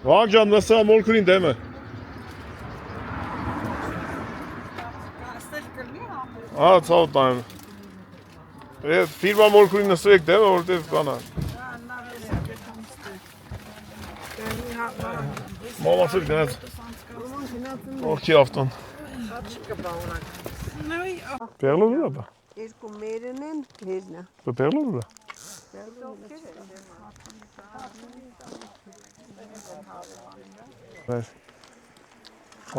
Վաղջան նստա մոլքուրին դեմը։ Ցավ տան։ Ֆիրմա մոլքուրին նստեք դեմը, որտեղ կանա։ Մամասը գնաց։ Ողքի ավտոն։ Պեղլով ուրա բա։ Երկու մերն են, հերնա։ Պեղլով ուրա։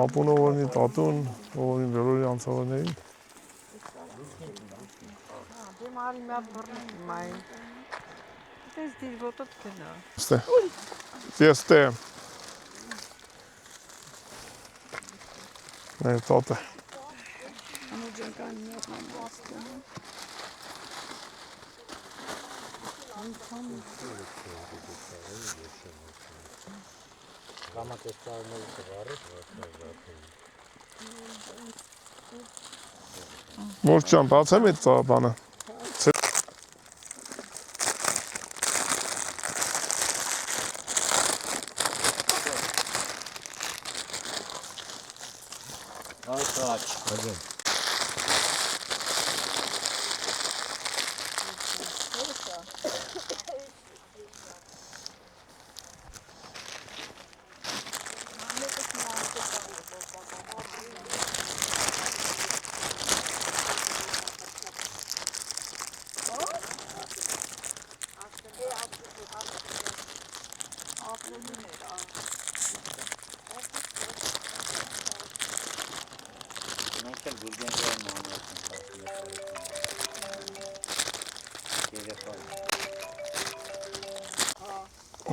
Ապունը որնի տատուն, որնի վերորի անցավարներին։ Դեմ ալի միատ բռնի մայն։ Դες դիր ոտոտ կնա։ Ստե։ Ստե։ Նայ տատը։ Անուջական միատ մամաստը։ Մորճան, բացեմ այդ բանը։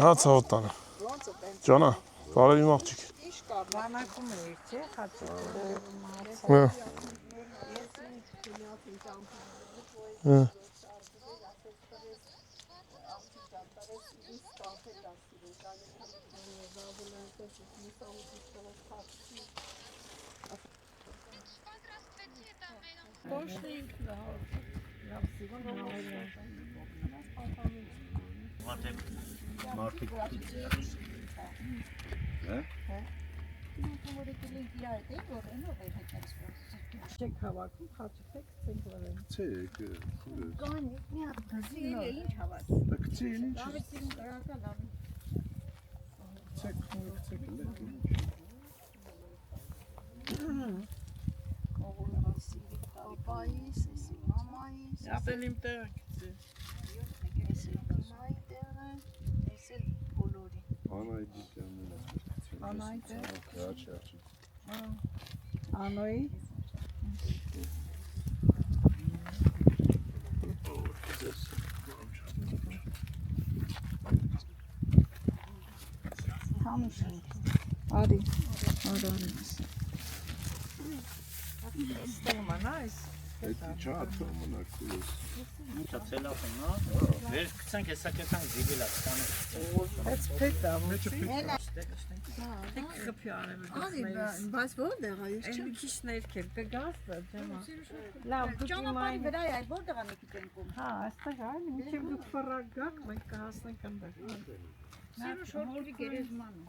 Հա ցավոտ տանը։ Ջանա, բարև իմ աղջիկ։ Բանակում էիր, չէ՞, խաչը։ Հա։ Հա։ Չեք հավաքում, խաչեք, ցենք վրան։ Չէ, Կան մի հատ դզի ինչ հավաք։ Կցի ինչ։ Լավեցին կրակա լավ։ Ցեք, ցեք Պապայիս, էսի մամայիս։ Ապել իմ տեղը գցի։ Էսի մամայի տեղը, էսի բոլորի։ Անայդի տեղն է։ Անայի տեղ։ Աչի։ Անոյի։ Համուշ։ Արի։ Ստեղ մանայս։ Այդ չաթը մնակուս։ Մուտա ցելոֆոնա, վեր գցանք հեսա կտանք զիբիլա ստանը։ Այդ փետա, Մեջը փետ։ Դեք խփյանը Արի, բայց որտեղ է, ես Այն չեմ։ մի քիչ ներքև կգաս դա ջեմա։ Լավ, դուք Ճանապարհի վրա է, որտեղ է մեկի կենքում։ Հա, այստեղ այ մինչև դուք ֆռակ գաք, մենք կհասնենք այնտեղ։ Սիրո շորտի գերեզմանը։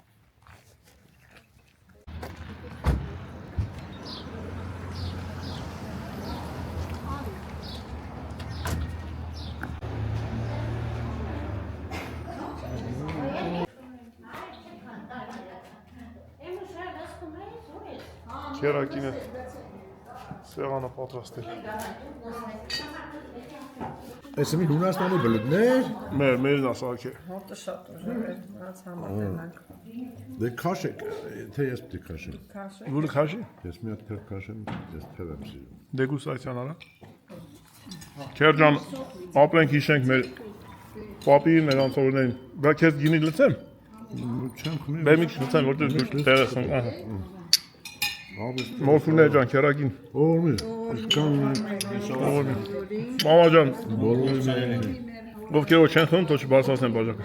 Քերակինը սեղանը պատրաստել։ Էսը մի Հունաստանի բլուդներ։ Մերն ասակե։ Հոտը շատ ուժեղ է, նրանց համատենանք։ Դե քաշեք, թե ես պիտի քաշեմ։ Քաշը։ Որը քաշի։ Ես մի հատ թև քաշեմ, ես թև եմ սիրում։ Դեգուստացիան արա։ Քերջան, ապրենք հիշենք մեր պապի, մեր անցորդներին։ Բա քեզ գինի լցեմ։ Չեմ խմի։ Բեմիչ լցեմ, որտեղ դու տեղես եմ, ահա։ Մորֆուներ ջան, քերակին։ Օրմի։ Կանն Մամա ջան, բոլորին։ ովքեր որ չեն խմում, թող չբարձրացնեն բաժակը։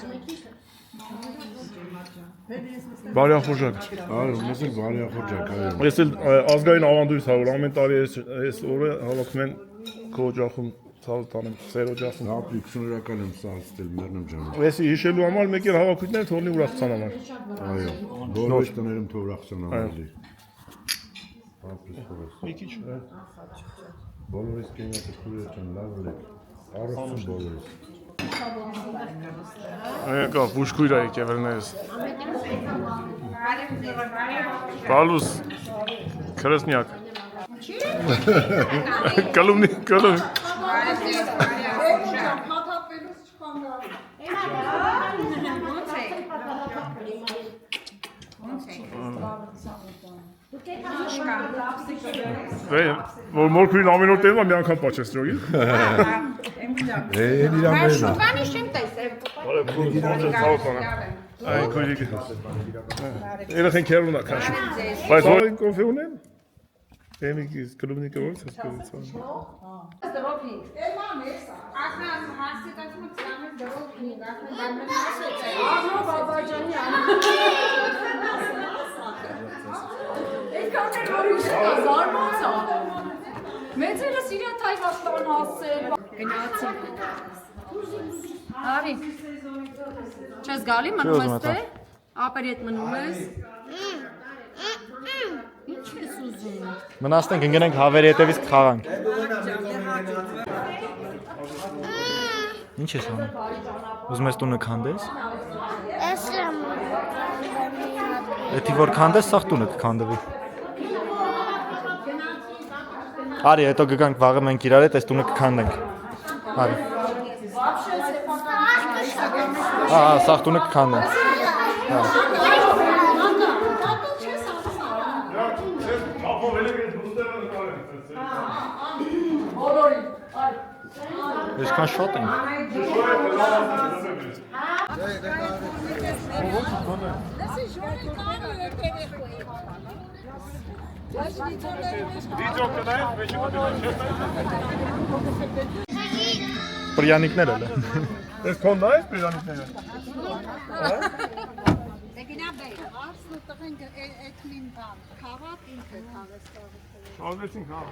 Բարյախորժակ։ Այո, մեզ էլ բարի ախորժակ, այո։ Ես էլ ազգային ավանդույթ ա, որ ամեն տարի այս օրը հավաքում են քո օջախում ցավը տանեմ սերոջասն։ Ապրի 20 լրական եմ սարստել մեռնեմ ջան։ Էսի հիշելու համար մեկ էլ հավաքույթներ թողնի ուրախության համար։ Այո, բոլորս տներում թող ուրախանան ավելի։ Ապրի փորս։ Մի քիչ։ Բոլորս կենյակը քուրը ջան լավ լեք։ Առողջ բոլորս։ Այո, բուժքույր է եկել վերնես։ Պալուս Քրեսնյակ։ Կալումնի։ Որ մորքրին ամեն օր տենում եմ մի անգամ պաչես ջոգի։ Իրան մերնա։ Բանի շեմ տեսել։ Ay, koydik. Երեխեն քերունա քաշի։ Բայց որ կոֆե ունեն։ Էմիկ կլուբնիկը ո՞ր է սկսել։ Մեծերը սիրան Թայվաստան հասել։ Գնացի։ Արի։ Չես գալի մնում ես թե։ Ապերի հետ մնում ես։ Ինչ ես ուզում։ Մնացնենք ընկնենք հավերի հետևից կխաղանք։ Ինչ ես անում։ Ուզում ես տունը քանդես։ Էդի որ քանդես, սաղ տունը կքանդվի։ Արի, հետո գգանք վաղը մենք իրար հետ, այս տունը կքանդենք։ Արի։ Սաղ տունը կքանդենք։ Այսքան շատ են։ Պրյանիկներ էլ է։ Ես քոնն այս պիրանիկները։ Շարժեցինք հա։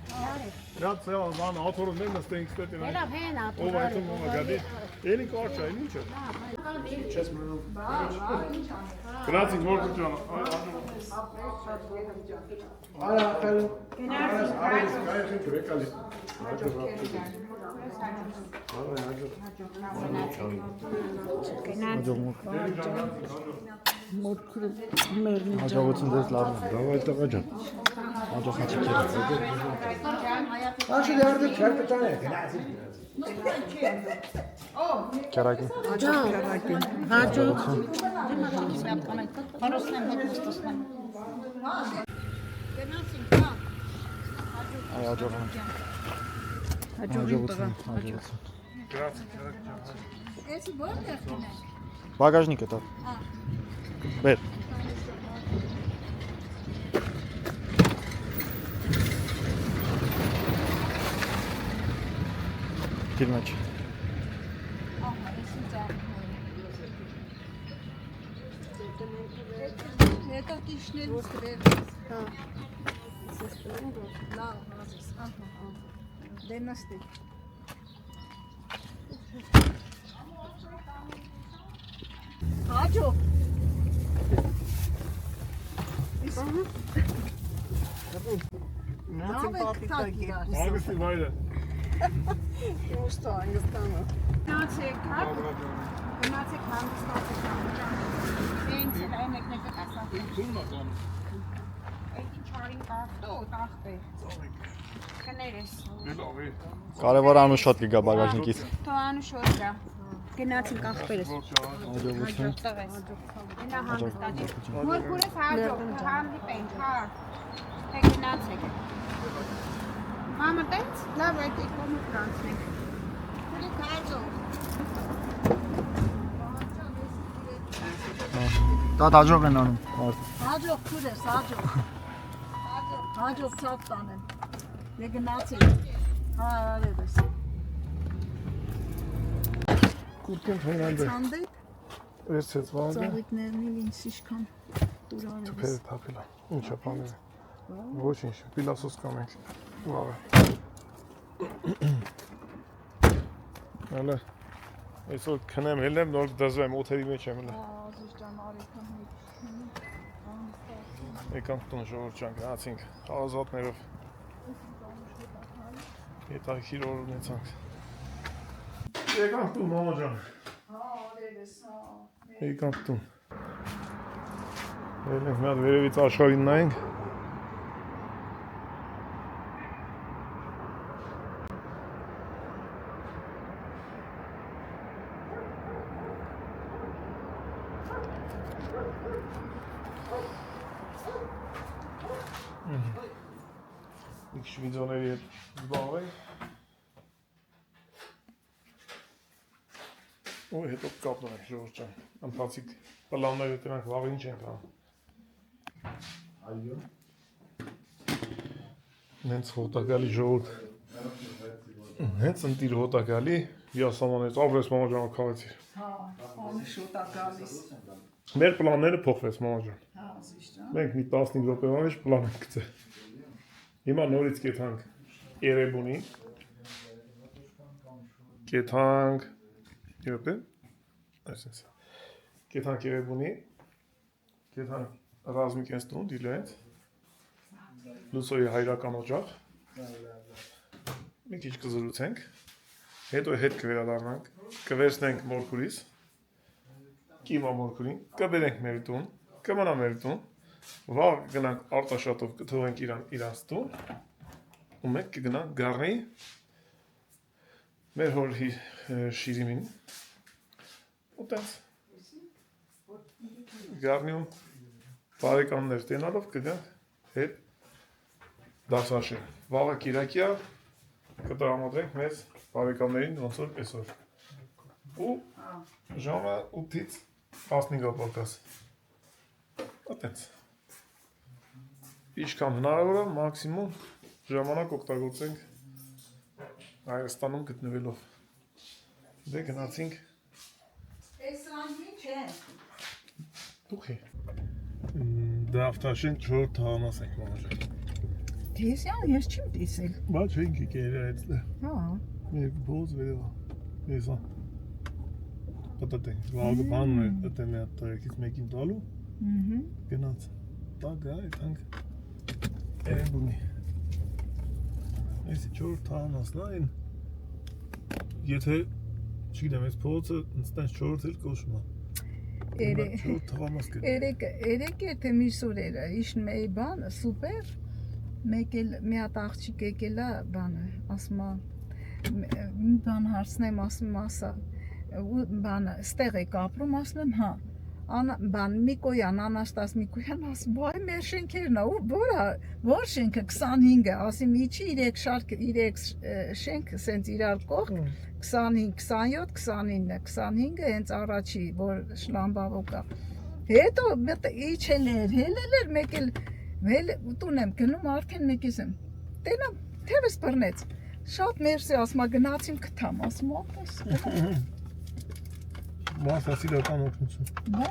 Շատ սեալ բան աթորներ նստենք ստետին։ Էլա հենա։ Ով այդում ով գադի։ Էլի կարճ է, ինչ է։ Չես մնում։ Գնացինք որ կուճան։ Այ ախել։ Գնացինք գրեկալի։ Հաջողություն ձեզ լավ։ Դավայ տղա ջան։ Հաջողացիք եք։ Աշի դերդի չարպետանը գնացի։ Քերակի։ Հաջողություն։ Բագաժնիկը տա։ Բեր։ Դիրմաչ։ Это ты schnell скрываешь. Да, Денности. Ачо. Ագստի վայրը։ Что, անգստано. Գնացեք հանգստացեք։ Ինձ էլ այն եկնեկը կասա։ Այդ ինչ արին կարտո, տախտե։ Կներես։ Կարևոր անուշոտ կգա բագաժնիկից։ Թո անուշոտ գա։ Գնացինք աղբերս։ Հաջողություն։ Տղես։ Ինա հանգստացի։ Որ քուրես հաջող, հանդիպենք, հա։ Թե գնացեք։ Մամա տենց, լավ այդ իկոմը կանցնենք։ Քուրեք հաջող։ Դա հաջող են անում։ Հաջող քուրես, հաջող։ Հաջող ցավ տանեն։ Դե գնացեք։ Հա, արևս։ Կուրկեն թողնանդ է։ Ցանդե Ես ես վաղը։ ծաղիկներն էլ ինձ իշքան դուր արևս։ Փերը թափելա։ Ինչա բաներ։ Ոչինչ, պիլասոս կամ ենք։ Վաղը։ Հələ այսօր քնեմ ելնեմ նոր դզվեմ օթերի մեջ եմ հələ։ Ազիզ ջան, արիքան Եկանք տուն ժողովուրդ ջան, գնացինք հարազատներով։ Հետաքրքիր օր ունեցանք։ Եկանք տուն մամա ջան։ Եկանք տուն։ Ելնենք մի հատ վերևից աշխարհին նայենք։ Մի քիչ վիդեոների հետ զբաղվենք։ Ու հետո կապնենք ժողովուրդ ջան։ Ընթացիկ պլանները դրանք վաղին չենք անում։ Այո։ Նենց հոտակալի ժողովուրդ։ Նենց ընտիր հոտակալի, յասամանեց, ապրես մամա ջան քաղեցիր։ Հա, ոնի շուտա գալիս։ Մեր պլանները փոխվեց մամա ջան։ Հա, ազիզ ջան։ Մենք մի 15 րոպեվա մեջ պլան ենք գծել։ Հիմա նորից կեթանք Երևանի։ Կեթանք Երևի։ Այսպես։ Կեթանք Երևանի։ Կեթանք Ռազմիկենս տուն դիլենց։ Լուսոյի հայրական օջախ։ Մի քիչ կզրուցենք։ Հետո հետ կվերադառնանք, կվերցնենք մորքուրիս։ Կիմա մորքուրին, կբերենք մեր տուն, կմնա մեր տուն։ Վաղ գնանք Արտաշատով կթողենք իրանց տուն ու մենք կգնանք Գառնի մեր հոր Շիրիմին ու տենց Գառնիում բարեկամներ տենալով կգանք հետ դասաշեն վաղը կիրակյա կտրամադրենք մեզ բարեկամներին ոնց որ այսօր ու ժամը 8-ից 15 պակաս այտենց Ինչքան հնարավոր է մաքսիմում ժամանակ օգտագործենք Հայաստանում գտնվելով։ Դե գնացինք։ Տեսանքի չեն։ Դուք է։ Դավթաշեն 4 թաղանաս ենք մամա ջան։ Տեսյան, ես չեմ տեսել։ Բա չենք եկել այդտեղ։ Հա։ Մեկ բոզ վերևա։ Էսա։ Պատտենք։ Վաղը բանն է, դա մի հատ տղեկից մեկին տալու։ Գնաց։ Տա գա այդանք Երևանի։ Այսի 4 թաղանասն այն եթե չգիտեմ այս փողոցը ինձ 4 էլ կոչվում է։ 4 թաղանաս կա։ Երեք եթե միսուր էր, իշն մեի բանը սուպեր։ Մեկ էլ մի հատ աղջիկ եկել է բանը, ասում է մի բան հարցնեմ, ասում ասա բանը ստեղ եք ապրում, ասում եմ հա բան Միկոյան, Անաստաս Միկոյան, ասում բայ մեր շենքերն է, ու որ շենքը 25-ը, ասում իջի 3 շենք սենց իրար կողք, 25, 27, 29, 25-ը հենց առաջի, որ շլամբավով կա։ Հետո իջել էր, մեկ էլ տուն եմ գնում, արդեն մեկիս եմ, տենամ, թևս բռնեց, շատ մերսի, ասում գնացիմ կտամ, ասում ապս Մասաց իրական օգնություն։ Բա։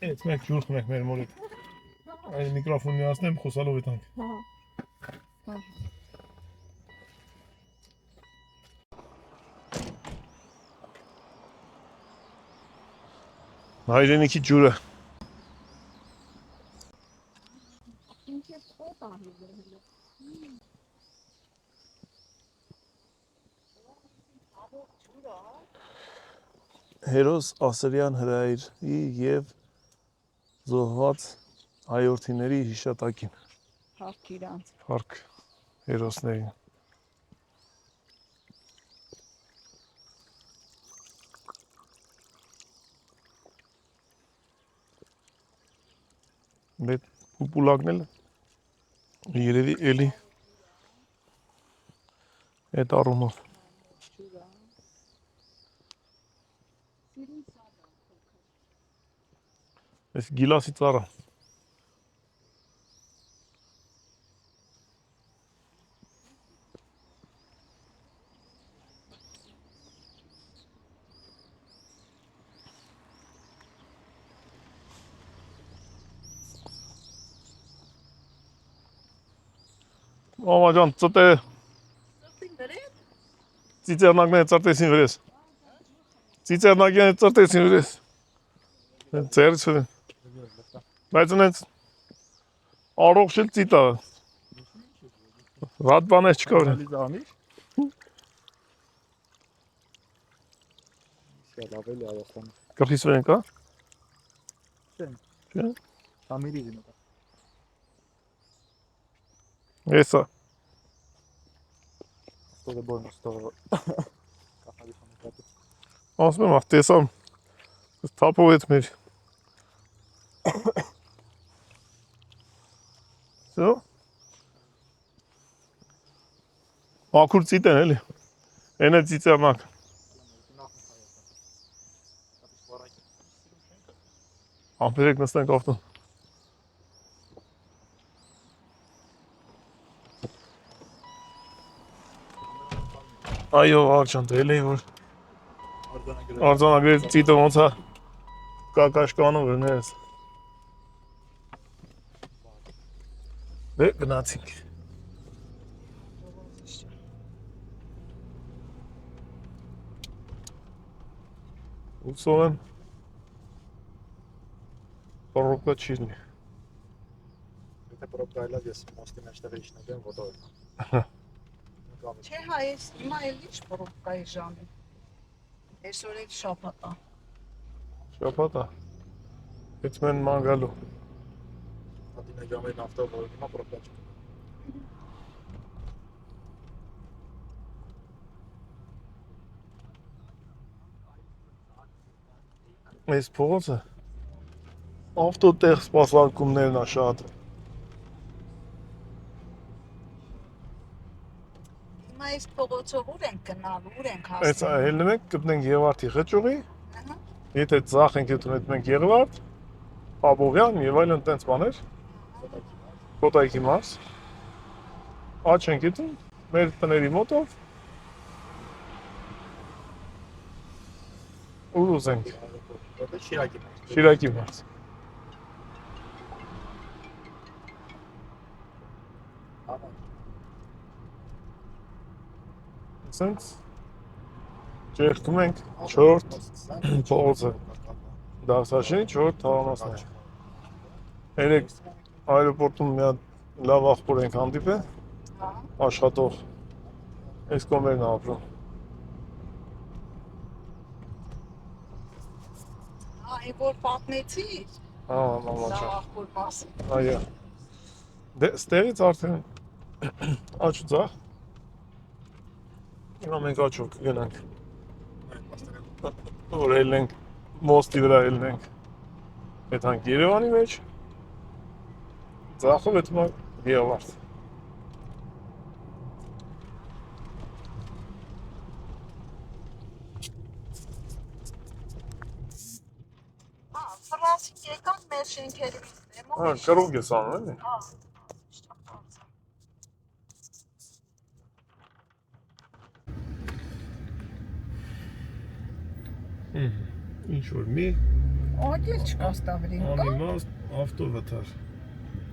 Այդ մեկ ջուր խմենք մեր մորիտ։ Այն միկրոֆոնը միացնեմ, խոսալով եթանք։ Հայրենիքի ջուրը։ Հերոս Ասրյան հրայրի և զոհված հայորդիների հիշատակին։ Հարկ իրանց։ Հարկ հերոսներին։ Մեկ պուպուլակն էլ երևի էլի այդ առումով։ Այս գիլասի ծառը։ Մամա ջան, ծտե Ծիծեռնակները ծրտեսին վրես։ Ծիծեռնակները ծրտեսին վրես։ Ձերը չդեն։ Բայց ունենց առող շիլ ծիտա։ Ռատ բաներ չկա վրեն։ Գլխիս վրեն կա։ Չէ։ Եսա։ Ասում եմ, տեսամ, թապով էտ մեր։ Սո։ Ակուր ծիտ են էլի, են է ծիծեռնակ։ Ամպերեք նստենք ավտոն։ Այո, աղջան, դրել էի, որ արձանագրել ծիտը ոնց է կակաշկանում վրներս։ Դե գնացինք։ Ուսով եմ պրոպկա չիրնի։ Եթե պրոպկա այլած ես մոստի մեջտեղ իջնեմ ոտով եմ։ Չէ հայես, հիմա էլ ինչ պրոպկայի ժամի։ Այսօր էլ շաբաթ է։ Շաբաթ է։ Հետ մեն ման գալու։ Հատինա ժամերն ավտով որ հիմա պրոպկա չկա։ Այս փողոցը ավտոտեղ սպասարկումներն է շատ։ Հիմա այս փողոցով ուր ենք գնալու, ուր ենք Այս հասնելու։ հելնում ենք, գտնենք Եվարդի խճուղի, եթե ձախ ենք հետում ենք Եվարդ, Աբովյան եւ այլն տենց բաներ, Կոտայքի մարզ, աչ ենք հետում, մեր տների մոտով, ուր ուզենք, Շիրակի մարզ։ Սենց ճեղքում ենք 4 փողոցը, Դարսաշինի 4 թաղամասն է։ Երեք այրոպորտում մի հատ լավ աղբոր ենք հանդիպել, աշխատող, այս կոմերն է ապրում։ Այ որ պատմեցի, Մամա չա։ ախոր մասը։ Այո։ Դե ստեղից արդեն աչ ու ձախ։ Հիմա մենք աչով կգնանք։ Որ ելնենք, մոստի վրա ելնենք։ Եթանք Երևանի մեջ։ Ձախով հետում Եվարդ։ Ֆրանսիկ եկան մեր շենքերի դեմո։ Հա, կրուգ ես անում էլի։ Հա։ Ինչ որ մի Ագել չկա ստավրին կա։ անիմաստ ավտովթար։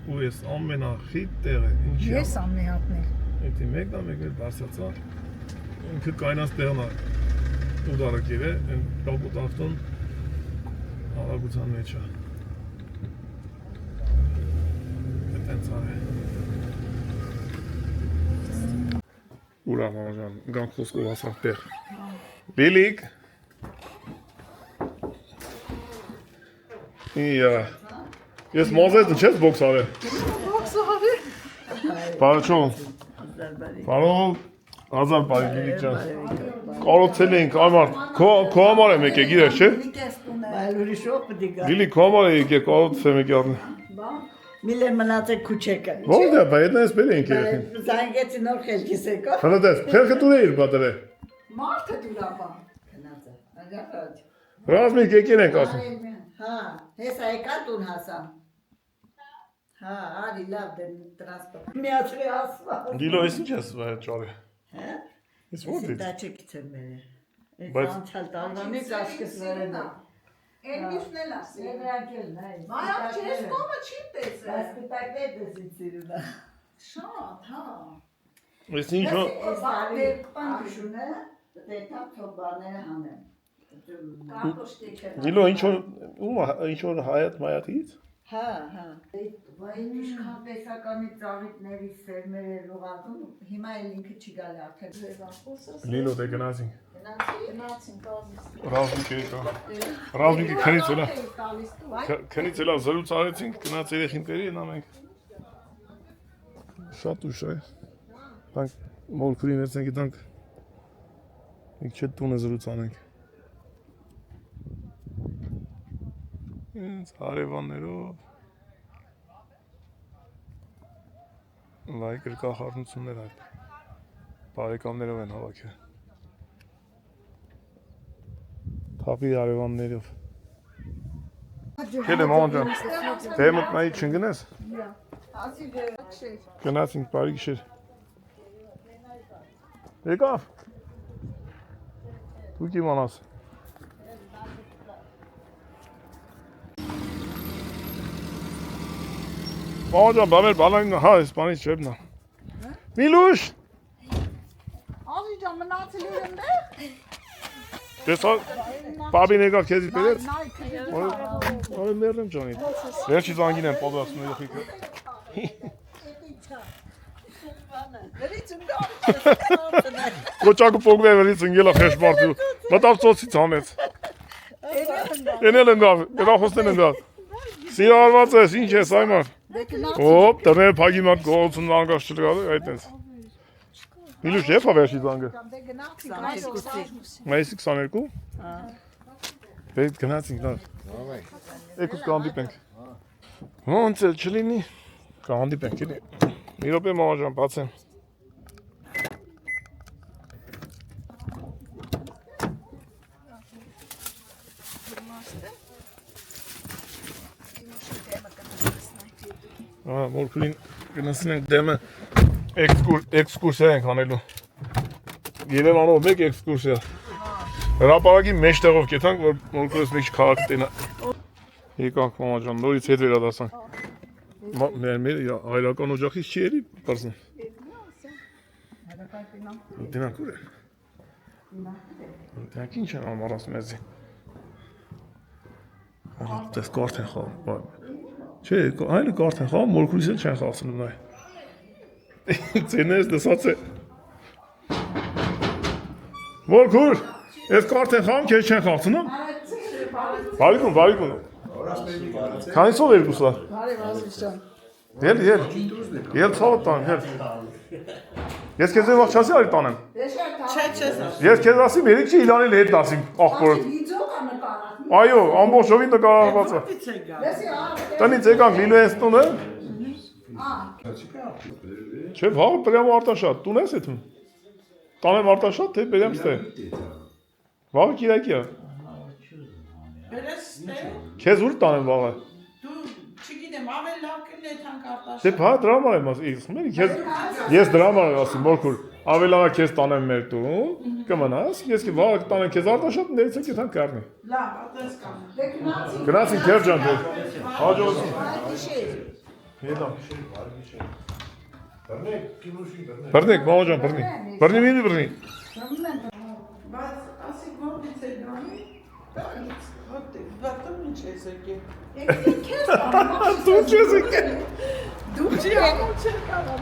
Ու ես ամենախիտ տեղը, ինչի։ Ես ամ մի հատնել։ Էդի մեկն է, մեկն էլ բարձրացա։ Ինքը կայնած տեղն է։ Ուդարակիր է, այն կապոտ ավտոն արագության մեջ է։ Այդտենց է։ Ուրա մամաջան, գանք խոսքով ասանք տեղ։ Բիլիկ։ Իա։ Ես մոզետը չես բոքս արել։ Բոքս արել։ Բարոչոն։ Բարոն, հազար բարի Բիլիկ ջան։ Կարոցել էինք ամար, քո համար եմ եկել, գիրես չէ։ Բայց ուրիշով պետք է գա։ Բիլիկ քո համար է եկել, կարոցել եմ եկել առնի։ Միլը մնացեք քուչեկը։ Որտե՞ղ է, այդ նայես բեր էինք երեքին։ Զանգեցի նոր խելքիս եկա։ Հնադես, փելքը դուր էիր բادرը։ Մարդը դուրապա։ Գնացա։ Ագախած։ Ռազմիկ եկել ենք ասում։ Հա, հեսա եկա տուն հասամ։ Հա, արի լավ դե տրանսպորտ։ Միացրի ասված։ Դիլո էս ինչ ես ճարի։ Հա։ Ես ո՞ր Դա չգիտեմ մերը։ Բայց- Այս անցյալ տարվանից ասկսվերն է։ Էլմիշն էլ ասի։ Եվրակելն է։ Մայակ չես կողը չի տեսել։ Բայց պիտակներ դեսի ծիրունա։ Շատ, հա։ Ես ինչ որ Այս տարի պանշունը Դե թափ բաները հանեմ։ Դիլո ինչ որ հայտ մայաթից։ Հա։ Վայ ինչքան տեսականի ծաղիկների սերմեր էր ուղղանում, հիմա էլ ինքը չի գալի արդեն։ Լիլո դե գնացինք։ Գնացին կազից։ Ռազմիկի քնից էլա զրույց արեցինք, գնաց երեխիների նա մենք։ Շատ ուշ է։ Տանք մոլքուրին էցենք դանք։ Մենք չէ տունը զրույց անենք։ Ինձ հարևաններով լայք գրկախառնություններ այդ բարեկամներով են հավաքել թափի հարևաններով Քել եմ անջան դե մտնայի չընգնես գնացինք բարի գիշեր եկավ դու կիմանաս Մամաջան, բամեր բալան հա, իսպանից չեպնա Միլուշ Ազիջան մնացել էր ընդեղ Տեսա, բաբին եկավ քեզի պերեց Որը մերն ճանիտ Վերջի զանգին եմ պոդասում երխիկը Կոչակը պոգն է վերից ընգելա խեշ մարդու Մտավ ծոցից համեց Են էլ ընգավ, երախոսն են ընգավ Սիրարված ես, ինչ ես այմար Ոպ, տրներ պագի մատ գողոցուն անգաշ չլգավ է, այդ ենց Միլուշ եվ հավերշի զանգը Մայիսի 22 Բետ գնացինք նար Եկուս կանդիպենք Ոնց էլ չլինի Կանդիպենք էլի Մի ռոպե մամաջան բացեմ Մորքուրին գնասին ենք դեմը էքսկուրսիա ենք անելու Երևանով մեկ էքսկուրսիա Հրապարակի մեջ տեղով կետանք, որ մորքուրս մեկ քաղաք տենա Եկանք մամաջան, նորից հետ վերադասանք Մեր այլական օջախից չի էլի պարզն Դենանք ուր է Դենանք ինչ են ամարաս մեզի Տես կարդ են խաղում Չէ, այլը կարդ են խաղում, մորքուրիս էլ չեն խաղցնում նայ Ձեներս դսած է Մորքուր, ես կարդ են խաղում, քեզ չեն խաղցնում Բարիքուն Քանիսով երկուսլա Ել ծավը տան, Ես քեզ են վաղ չասի արի տանեմ Ես քեզ ասիմ, երիք չի իլանել հետ դասիմ աղբորդ Այո, ամբողջովին նկարահանված է Տնից եկանք լիլու ես տունը Չէ, վաղը պրյամ արտաշատ, տուն ես եթում Տանեմ արտաշատ, թե պրյամ ստե Վաղը կիրակի է Քեզ ուր տանեմ վաղը Չգիտեմ, ավել լավ կլի եթանք արտաշատ Դե պա դրամար եմ ասի, ես դրամար եմ ասի, մորքուր Ավելավա քեզ տանեմ մեր տուն, կմնաս, ես վաղը տանեմ քեզ արտաշատ, ներից եք եթանք կարնի Լավ, ատես կամ Գնացին քեր ջան դեր Հաջողություն Բրնեք, մամաջան, բրնի Բրնի մինի բրնի Բայց ասիկ որդից է գանի Բատում ինչ ես եկել Դու չես եկել Դու չի ամու չեր կանա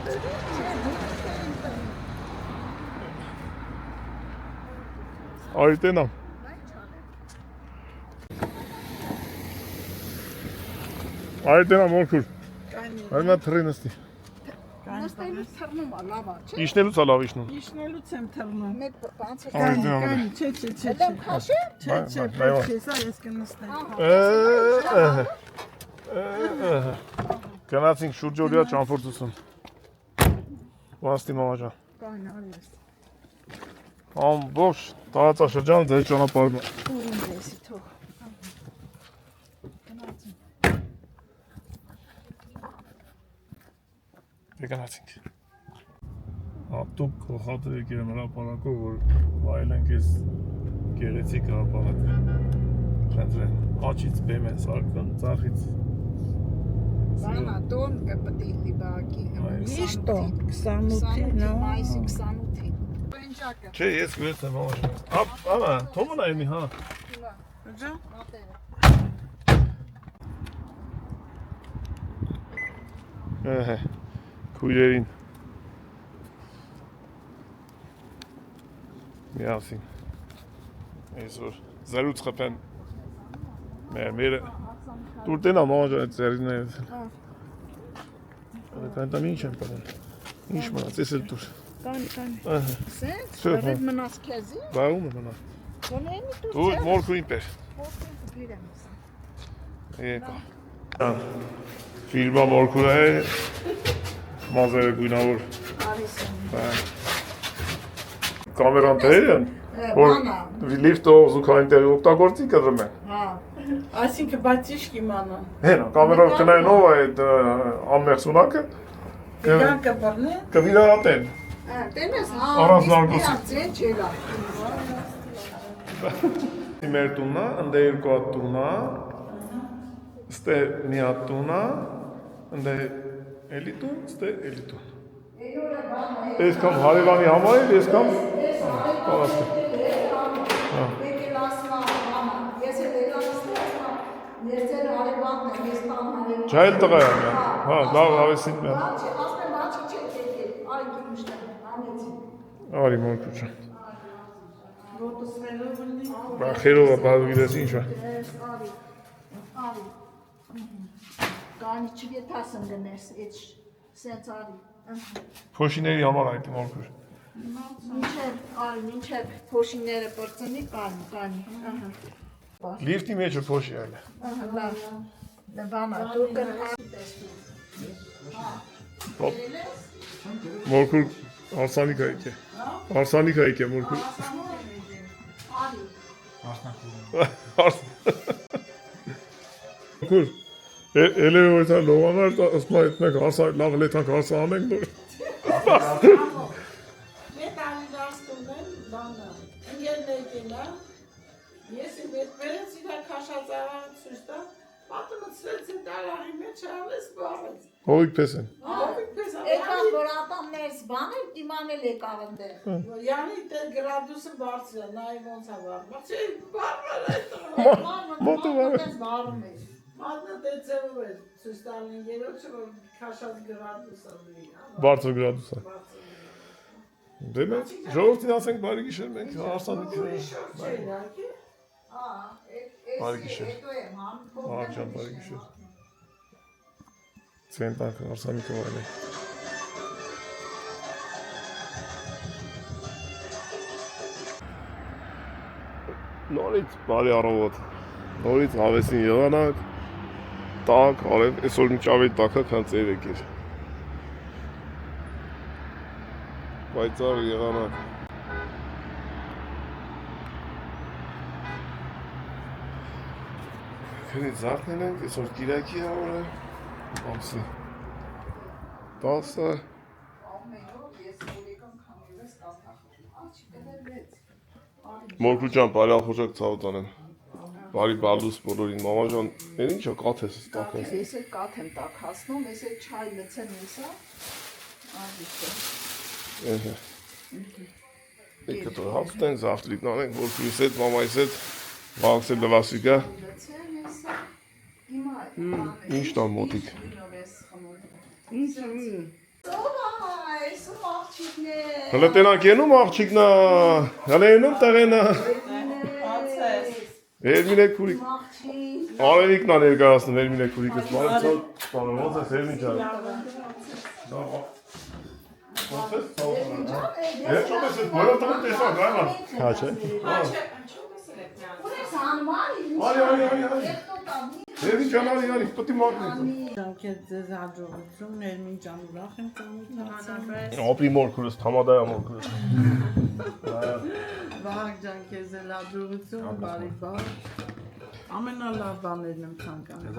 Արի տենամ Արի տենամ մորքուր Արի նա թրի նստի Նստելուց թռնում է, լավ է, չէ։ Իշնելուց է լավ իշնում Իշնելուց եմ թռնում Մեկ բանց է Արի տենամ Չէ, Դեմ քաշի։ Չէ, պետք է սա ես կնստեմ Գնացինք շուրջօրյա ճամփորդություն Վաստի մամաջան Կան արես Ամբողջ տարածաշրջանը ձեր ճանապարհն է Ուրին դեսի թող Գնացինք Հատուկ խոխատր եկել եմ հրապարակով, որ վայելենք ես գեղեցիկ հրապարակը Խնդրեմ, աչից բեմ են սարկան, ծախից Բանա, տոն կպտի լիբակի Միշտո, 28-ին, մայիսի 28-ին Չէ, ես գույցեմ ողջ։ Ահա, թողնա իմի, հա։ Ջա։ Ահա։ Քույրերին։ Միասին։ Այսօր զարուց խփեն։ Մեր դուր տենա մոժը ծերիները։ Կանտամ ինչ եմ պատմում։ Ինչ մնաց, ես էլ դուր։ Կանի։ Ահա։ Սենց, Չէ, բերդ մնաց քեզի։ Բաղում է մնա։ Գոնենի դու։ Դու մորքույն պեր։ Բերեմ։ Եկա։ Ֆիրմա մորքուր է։ Մազերը գույնավոր։ Կամերան տեր են, որ լիֆտով զուգային տեղի օգտագործի կրում են։ Հա։ Այսինքն բայց ինչ կիմանա։ Հենա, կամերով կնային ով այդ ամմեղ սունակը, Կյանքը բռնի։ կվիրահատեն։ Տենես, հա։ Առանց նարգոսի։ Ձեն չելա։ Մեր տուննա, ընդե երկու հատ տուննա, ստե մի հատ տուննա, ընդե էլի տուն, ստե էլի տուն։ Ես կամ հարևանի համար էլ, ես կամ պարասկը։ Եկել ասմա, մամա, ես էլ եկալստի ասմա, ներցել հարևանն եմ, ես տան հարևան։ Չայլ տղա եմ, հա, լավ հավեսին մյա։ Ասմեմ, աչի չեք եկել, այ գիմուշտեմ, անեցին։ Արի մորքուչը։ Ոտս վերով բռնի։ Բախերով է բաղվիրես ինչ է։ Արի։ Կանի չգետասն գնես, էջ սենց արի։ Փոշիների համար այդ մորքուր։ Մինչև փոշիները պրծնի, կանի, ահա։ Լիֆտի մեջը փոշի այլ է։ Ահա, լավ։ Բանա, դու կնհար։ Մորքուր արսանիկ այք է։ Արսանիկ այք է մորքուր։ Մորքուր, էլ է որ դա լովանար, ասմա այդ մեկ արսան, լավ լեթանք արսան ենք նոր։ Մետ ալի դաստում են, բանա, ընգերներ կենա, ես իմ էտ վերեց իրա կաշածարան ծուշտա, պատումը ծրեց է դարաղի մեջ ալես բավեց։ Հովիկ պես են։ Հովիկ պես Եկավ, որ ատամներս բան եմ, դիմանել եկավ ընդեղ։ Յանի տեր գրադուսը բարձր է, նայի ոնց է վարմա, չէ, վարմալ է տղա։ Մոտը վարը։ Վարում էր։ Մատնը դեցևով է ծուշտալին երոչը, որ կաշած գրադուսը լի։ Բարձր գրադուս է։ Դե մենք ժողովրդին ասենք բարի գիշեր, մենք արսանիք բարի գիշեր։ Աղջան բարի գիշեր։ Ցենտանք արսանիքը վայել է։ Նորից բարի առավոտ, նորից հավեսին եղանակ, տակ, արև, այսօր մինչ ավելի տակա, քան ծերեկ էր։ Պայծառ եղանակ։ Քնից զարթնել ենք, այսօր կիրակի օրը, ամսի 10-ը։ Մորքուջան, բարի ախոժակ ծավոտանեմ։ Բարի բալուս բոլորին, մամաժան, էր ինչ է կաթ ես տակես։ Ես էլ կաթ եմ տակ հասնում, ես էլ չայ լցեմ եսա, Ահա։ Եկա դու հապտեն զավտրիտ նանենք, որ քույս հետ, մամայիս հետ, վաղս էլ լվասիկա։ լցեմ եսա, հիմա Ինչ տան մոտիկ։ Այսում աղջիկներ, Հլը տենանք ենում աղջիկնա, հլը ենում տղենա։ Երմինե քուրիկ։ Արևիկն ա ներկայացնում Երմինե քուրիկս, բարի ծոտ, ոնց ես Երմին Ես չոպես ես բոլոր տղեն տեսակ, այմա։ Հա չէ։ Արի։ Երմին ճան արի, պտի մակնի։ Ճանքետ ձեզ հաջողություն, ներմին ճան ուրախ եմ ծամութացան։ Ապի մորքուրս, թամադայա մորքուրս։ Վահակ ջան քեզ էլ հաջողություն, բարի բար։ Ամենալավ բաներն եմ ցանկանում։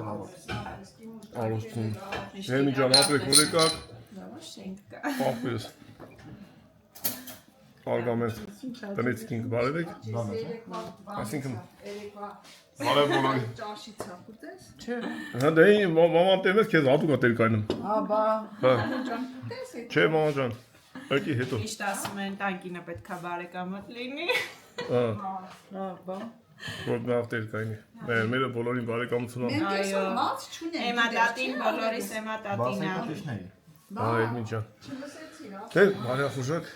Արոստուն։ Երմին ճան ապրեք որ եկակ։ Ապրես։ Արգամես, տնից կինք բարևեք։ Այսինքն, բարև բոլորի։ ճաշի ցապ ուտես, Հա դե մաման տեմես քեզ հատուկ է տեր կայնում։ Աբա, Հա։ ճան ուտես, Չէ մամա ջան։ Եկի հետո։ Միշտ ասում են տանկինը պետք է բարեկամդ լինի։ Որ լավ տեր կայնի։ Մերը բոլորին բարեկամություն ան։ Այո։ Մած չունեն։ Էմա տատին բոլորիս էմա տատինա։ Այ մինչան։ Դե բարի խուժակ։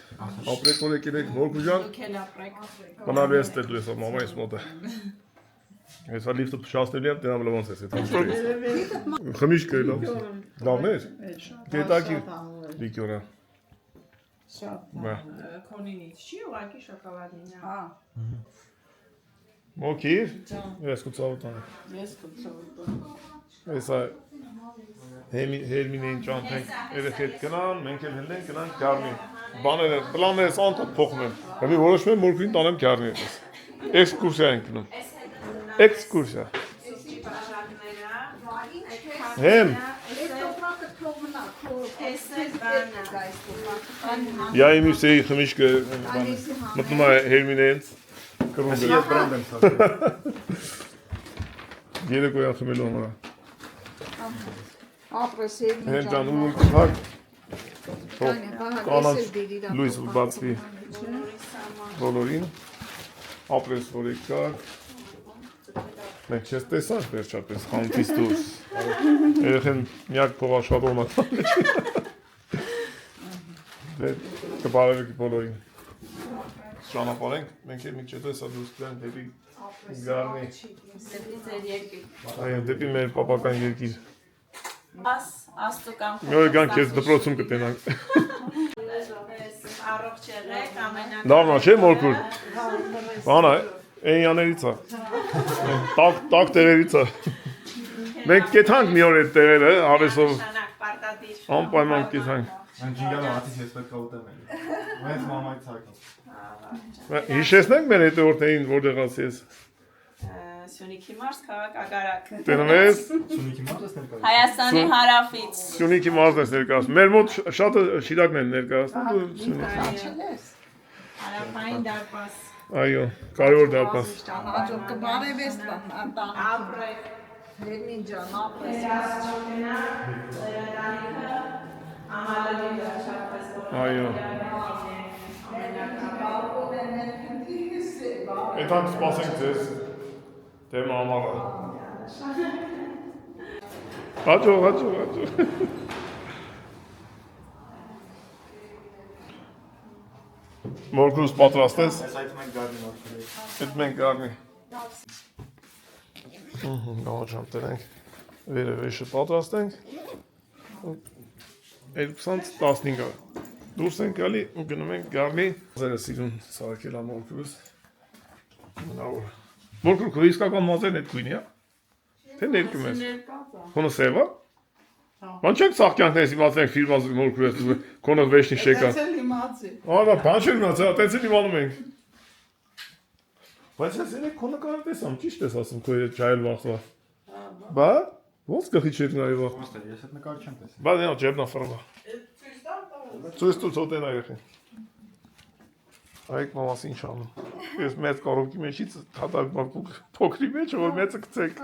Ապրեք որ եկեք Մորքուջան։ Դուք էլ ապրեք։ Բանավես դե դու ես մամայիս մոտը։ Ես լիֆտը փշացնելի եմ դրանով լավանց ես այդ։ Խմիշ կելա։ Լավն է։ Դետակի լիկյորա։ Շատ քոնինից չի ուղակի շոկոլադին է։ Հա։ Մոքիր։ Ես կուծավտան։ Ես կուծավտան։ Էսա Հերմինեին ճամփենք, երեխեք գնան, մենք էլ հենենք գնանք Գառնի։ Բաները, պլաններս անտակ փոխում եմ։ Հəbի որոշում եմ Մորքին տանեմ Գառնի։ Էքսկուրսիա ենք գնում։ Էքսկուրսիա։ Հեմ։ Я ими все их мишка մտնում է Հերմինեից կրունգը։ Ես բրանդ եմ սարքել։ Երեկոյան խմելու համար։ Ապրես եւ Հեն ջան ու քակ կանանց լույս բացվի բոլորին ապրես որ եկար մենք չես տեսանք վերջապես խանութից դուրս երեխեն միակ փողաշխատողն է կբարևեք բոլորին ճանապարհենք մենք էլ միջ հետո հեսա դուրս գանք դեպի Գառնի Դեպի ձեր երկիր։ այո դեպի մեր պապական երկիր Աստուկան։ Նոր գանք ես դպրոցում կտենանք Առողջ եղեք ամենա։ Լավն է չէ Մորքուր բանա էնյաներից է տակ տեղերից է մենք կեթանք մի օր այդ տեղերը հավեսով անպայման կեթանք Անջինգալը հացից ես պետք է ուտեմ էլի։ Մենք մամայի ցակում։ հիշեցնենք մեր հետևորդներին որտեղ ասես Սյունիքի մարզ քաղաք Ագարակ։ տենում ես Սյունիքի մարզը ներկայացնում։ Հայաստանի հարավից։ Սյունիքի մարզն ես ներկայացնում մեր մոտ շատը Շիրակն են ներկայացնում դու Սյունիքի Հարավային դարպաս։ այո կարևոր դարպաս Հաջող կբարևես տան Ապրեք։ Հերմին ջան ապրես այո Այդանք սպասենք ձեզ դեմ ամառը Հաջող Մորքուս պատրաստ ես Այս այդ մենք Գառնի մոտ։ Այդ մենք Գառնի Գավաջան տրենք վերևեշը պատրաստ ենք 20-15 դուրս ենք գալի ու գնում ենք Գառնի Զերը սիրուն սարքել ամորքուս Մորքուր քո իսկական մազերն այդ գույնի է թե ներկում ես Քոնը սևա Ման չեք սաղ կյանքներս իմացենք ֆիրմազ մորքուր ես քոնը վեշնի շեկա Ցել իմացի։ Ահա բան չէ մնացել այդպես իմանում ենք Բայց ես երեք քոնը կարող տեսամ ճիշտ ես ասում քո այդ ջայլ վախվա Բա ո՞նց գլխի չեք նայ վախ Ես այդ նկարը չեմ տեսել։ Բա նա ջեբնա ֆռվա Ցույց տու ցոտեն այրեն Այք մամաս ինչ անում Ես մեծ կարողի մեջից հատակ բակուկ փոքրի մեջ որ մեծը գցեք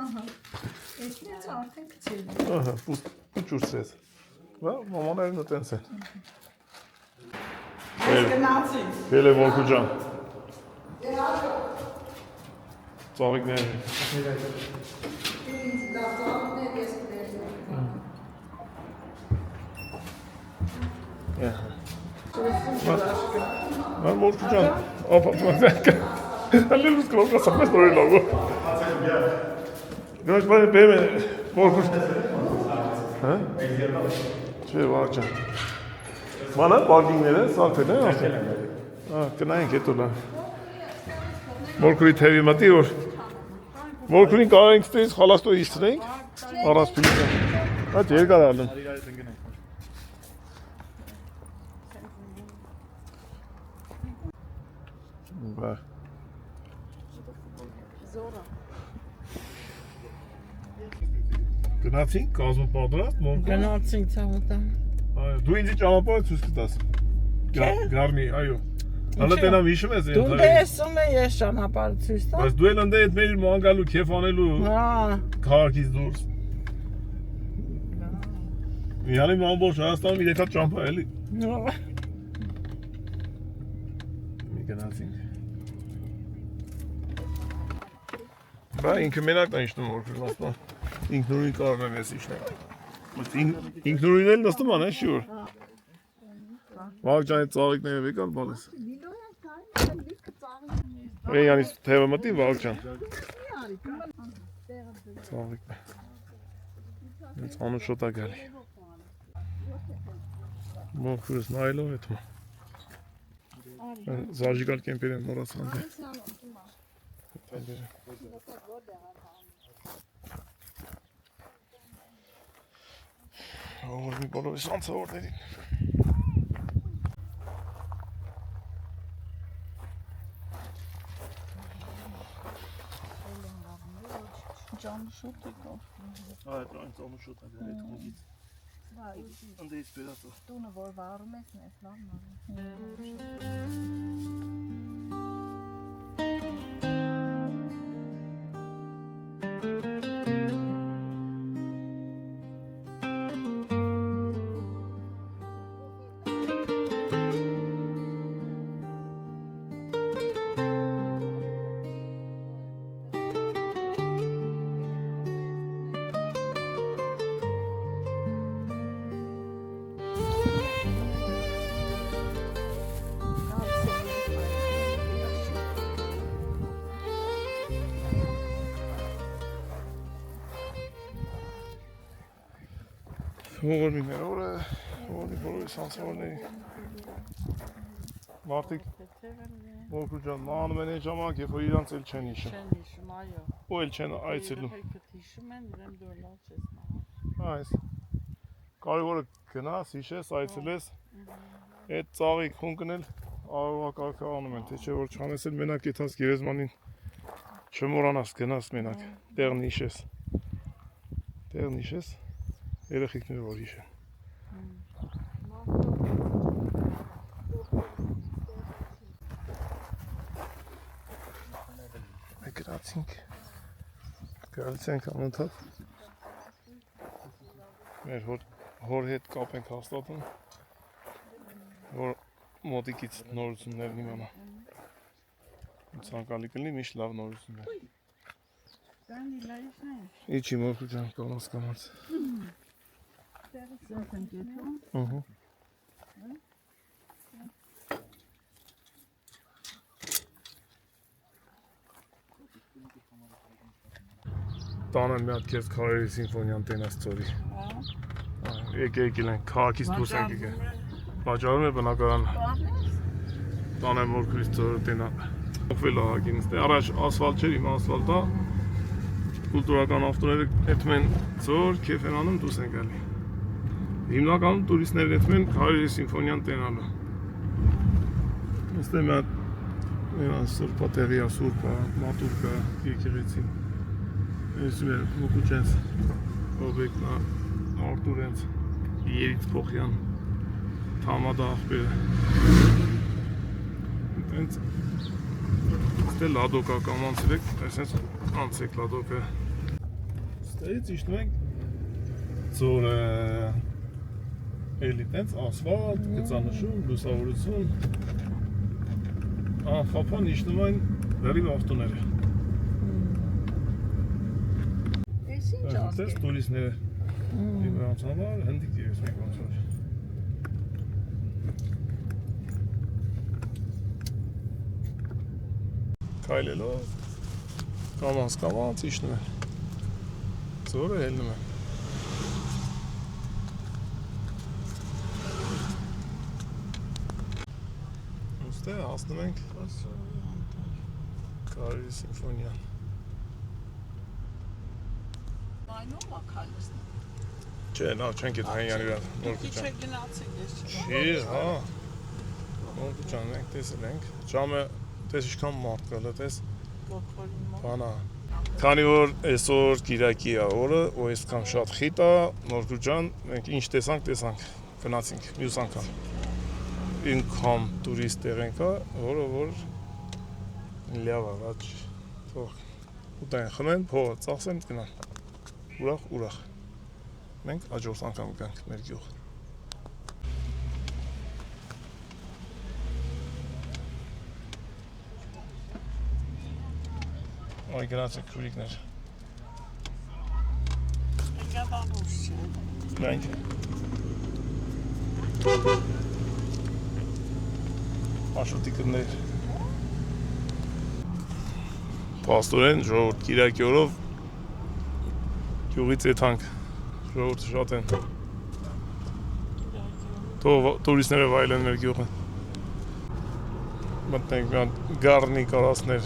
Ես մեծ արդեն գցել Ահա փուչուրսես Բա մամաներն ու տենց են Գնացին։ Բելե Մորքու ջան Ծաղիկներ Ման Մորքու ջան ապա Հələ կլոկա սապես նորի լոգո Գնաց բարի բեմը Մորքու Հա? Չէ վարջա Մանա պարգինները սարքել են ասել Կնայինք հետո լա Մորքուրի թևի մտի որ Մորքուրին կարող ենք ստերից խալաստո իստրենք առանց պիլիկան Այդ երկար ալում Բա Գնացինք կազմը պատրաստ Մորքու Գնացին ցավոտա։ Դու ինձ ճանապարհը ցույց կտաս Գառնի այո Հələ տենամ հիշում ես Դու տեսում ես ճանապարհը ցույց տա։ Բայց դու էլ ընդ այդ մեր մանգալու քեֆ անելու Հա։ քաղաքից դուրս Միանում ամբողջ Հայաստանում իրեքա ճամփա էլի Մի գնացինք։ Բա ինքը մենակն է իշնում որքան ասում։ Ինքնուրույն կարող եմ ես իշնել։ Ինքնուրույն էլ նստում ան է շուր։ Վաղճանի ծաղիկները եկալ բանես։ Երանից թևը մտի վաղճան։ Ծաղիկն է։ Ինձ անուշոտ է գալի։ Մոխուրս նայելով հետում։ Զաժիգալ կեմպեր են մորացան դե։ Որ մի բոլորի սանցավորներին։ Ճանշուտ եկավ։ Այդ անշուտ է դե հետումից։ Անդեից բերածո։ Տունը որ վառում ես նես լավն է։ Ողորմիներ օրը, ողորմի բոլորի սանցավորների։ Մարդիկ Մոխուր ջան, մանում են այն ժամանակ, երբ որ իրանց էլ չեն հիշում։ Չեն հիշում, այո։ Ու էլ չեն այցելում։ Երեխեքդ հիշում են, իրեն դու լավ չես նահան։ Այս կարևորը գնաս, հիշես, այցելես, այդ ծաղիկ խունկն էլ արողակարգը անում են, թե չէ որ չանես էլ մենակ եթաս գերեզմանին չմորանաս, գնաս մենակ, տեղն հիշես, երեխեքները որ հիշեն։ Մենք գրացինք, գալիս ենք անընդհատ, մեր հոր հետ կապ ենք հաստատում, որ մոտիկից նորություններն իմանա։ Ցանկալի կլինի միշտ լավ նորություններ։ Իչի Մոխուր ջան, կանաց։ Տանը մի հատ քեզ քարերի սիմֆոնիան տենաս ծորի։ Եկել ենք, քաղաքից դուրս ենք եկել։ Վաճառում է բնակարանը։ Տանը Մոխուրից ծորը տենա։ Օգվել ահագին, առաջ ասֆալտ չէր, հիմա ասֆալտ է։ Կուլտուրական ավտոները հետում են ծոր, քեֆ են անում, դուրս են գալի։ Հիմնականում տուրիստները հետում են քարերի սիմֆոնիան տենալու։ Այստեղ մի հատ սուրբա տեղի է, սուրբա, մատուր կա, եկեղեցին։ Այսում է Մուկուչենց, օբեկնա, Արտուրենց, Երից Փոխյան, Թամադա աղբերը։ Ստե լադոկա կամ անցրեք, այսենց անցեք լադոկը։ Ստեից իշտում ենք ծորը, էլի տենց ասվալտ, գծանշում, լուսավորություն, խապան իշտում են լրիվ ավտոները։ Այդպես տուրիստները իրանց համար հնդիկ ես մենք անցար։ Քայլելով կամաց իշտում են, ծորը հելնում են։ Ոստեղ հասնում ենք քարերի սիմֆոնիան։ Այնով ա քալստը։ Չէ, նա չենք էտ հայնյանի վրա, Մոխուր ջան։ Չէ գնացեք ես չեմ։ Չի, հա, Մոխուր ջան, մենք տեսել ենք, ժամը տես ինչքան մարդ կա, տես բանա։ Քանի որ այսօր Կիրակի է օրը, ու այսքան շատ խիտ է, Մոխուր ջան, մենք ինչ տեսանք, գնացինք, մյուս անգամ։ Ինքան տուրիստ տեղենք է, որը որ լավ է, վաճ, թող ուտեն խմեն, փողը ծախսեն, գնան, ուրախ, մենք աջորդ անգամ գանք մեր գյուղ։ Այ գնացեք քուրիկներ։ Մենք Աշոտիկներ։ Պաստորեն ժողովուրդ Կիրակի օրով գյուղից եթանք, ժողովուրդը շատ են։ Թող տուրիստները վայելեն մեր գյուղը։ Մտնենք մի հատ գառնի կարասներ,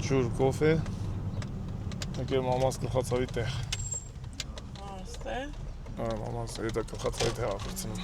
ջուր կոֆե, եկել մամաս գլխացավի տեղ։ Մամաս հետա գլխացավի տեղ ախրցնում։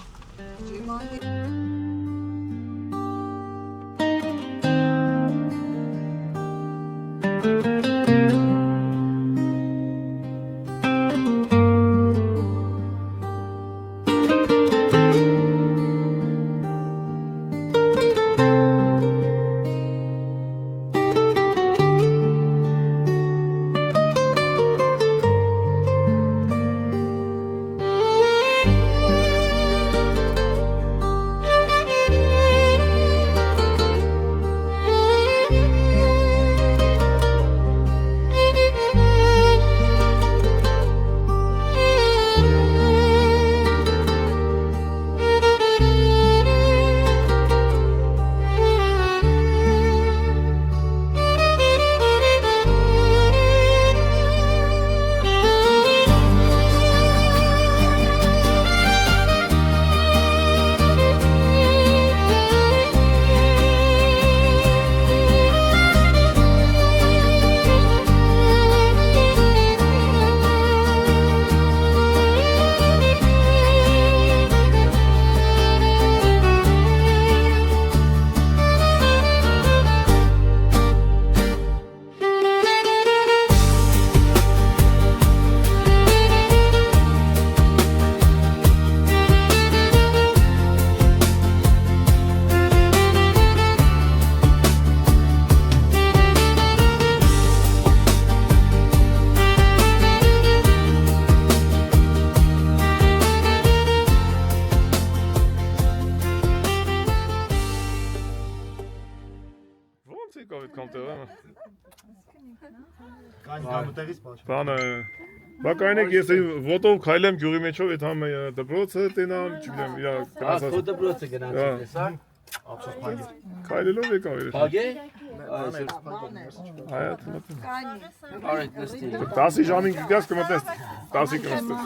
Բանը, բակայնեք ես ոտով քայլեմ գյուղի մեջով, այդ համ դպրոցը տենամ, չգիտեմ, իրա գնացած։ Քո դպրոցը գնացել ես, հա։ Քայլելով եկավ երեխա։ Փագե։ Հայա թմատում։ Արեք նստի։ 10 ժամին գաս կմտնես, 10-ի կնստես։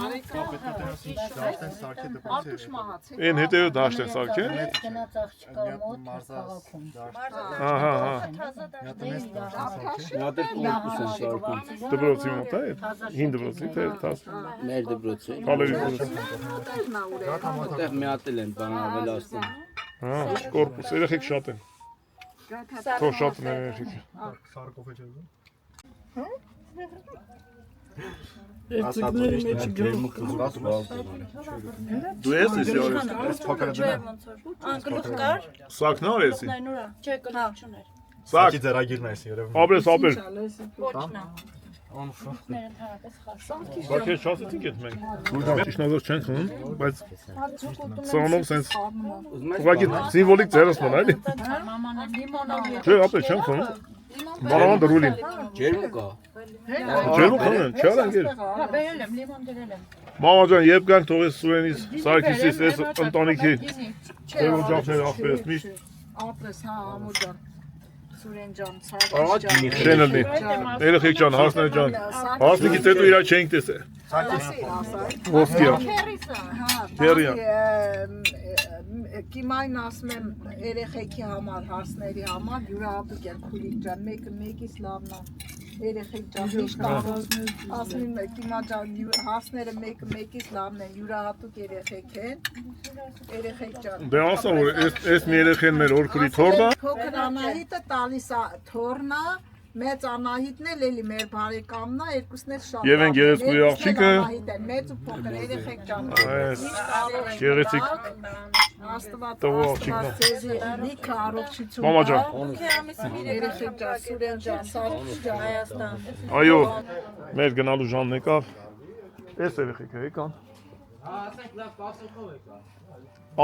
Են հետևը դաշտ են սարքեն։ Գնաց աղջկա մոտ քաղաքում։ Ահա, հա։ Նատեր կորպուս են շարքում։ Դպրոցի մոտ է, հին դպրոցի, թե 10։ Մեր դպրոցը։ Քալերի դպրոցի։ Այդտեղ մի հատ են բան ավելացնում։ Հա, կորպուս, երեխեք շատ են։ Թող շատ են երեխեք։ Դու ես ես յորես, ես փակարը դնեմ։ Անգլուխ կար։ Սակնար եսի։ Նայնուրա։ Չէ, գլուխ չուներ։ Սակ, ձեռագիրն է երևում։ ապրես, ապեր։ Ոչնա։ Բա քեզ շացեցինք այդ մենք։ Ճիշտնազոր չեն խմում, բայց սրանով սենց ուղղակի սիմվոլիկ ձերս մոն այլի։ Չէ, ապեր չեն խմում։ Մանավանդ ռուլին։ Ջերմուկ է։ Ջերմուկ խմեն, չէ՞ անգեր։ Բերել եմ, լիմոն դրել եմ։ Մամա ջան, երբ գանք թողես Սուրենից, Սարգիսից, այս ընտանիքի ձերոջախներ ախպերս միշտ Ապրես, հա, ամուջան։ Սուրեն ջան, Արդ շենելնի։ Երեխեք ջան, հարսներ ջան։ Հարսնիկից հետո իրա չենք տեսել։ Ոսկիա։ Քերիա։ Կիմայն ասում եմ երեխեքի համար, հարսների համար, յուրահատուկ են քուրիկ ջան, մեկը մեկից լավն է։ Երեխեք ջան, միշտ ասում եմ կիմա ջան, հարսները մեկը մեկից լավն են, յուրահատուկ երեխեք են։ Երեխեք ջան։ Դե ասա որ այս մի երեխեն մեր օրքրի թորնա։ Փոքր Անահիտը տալիս է թորնա, մեծ Անահիտն էլ էլի մեր բարեկամն է, երկուսն էլ շատ։ Եվ են գերեզգույի աղջիկը։ Մեծ ու փոքր երեխեք ջան։ Այս գեղեցիկ Աստված տվող աղջիկն է։ ձեզի լիքը առողջություն։ Մամա ջան։ Երեխեք ջան, Սուրեն ջան, Սարգիս ջան, Հայաստան։ Այո, մեր գնալու ժամն եկավ։ Այս երեխեքը եկան։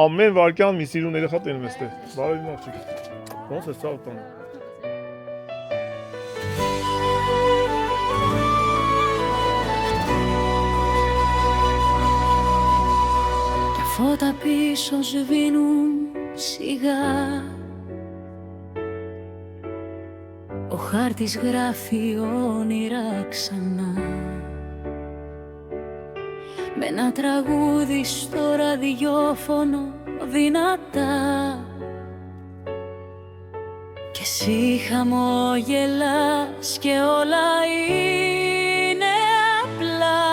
Ամեն վարքյան մի սիրուն երեխա տենում էստեղ։ Բարևին աղջիկ։ Ոնց է ցավ տան։ φώτα πίσω σβήνουν σιγά. Ο χάρτης γράφει όνειρα ξανά, με ένα τραγούδι στο ραδιόφωνο δυνατά. Κι εσύ χαμογελάς και όλα είναι απλά.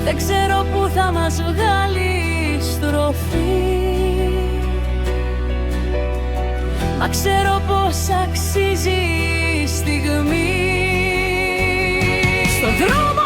Δεν ξέρω που θα μας βγάλει η στροφή, μα ξέρω πως αξίζει η στιγμή. Στον δρόμο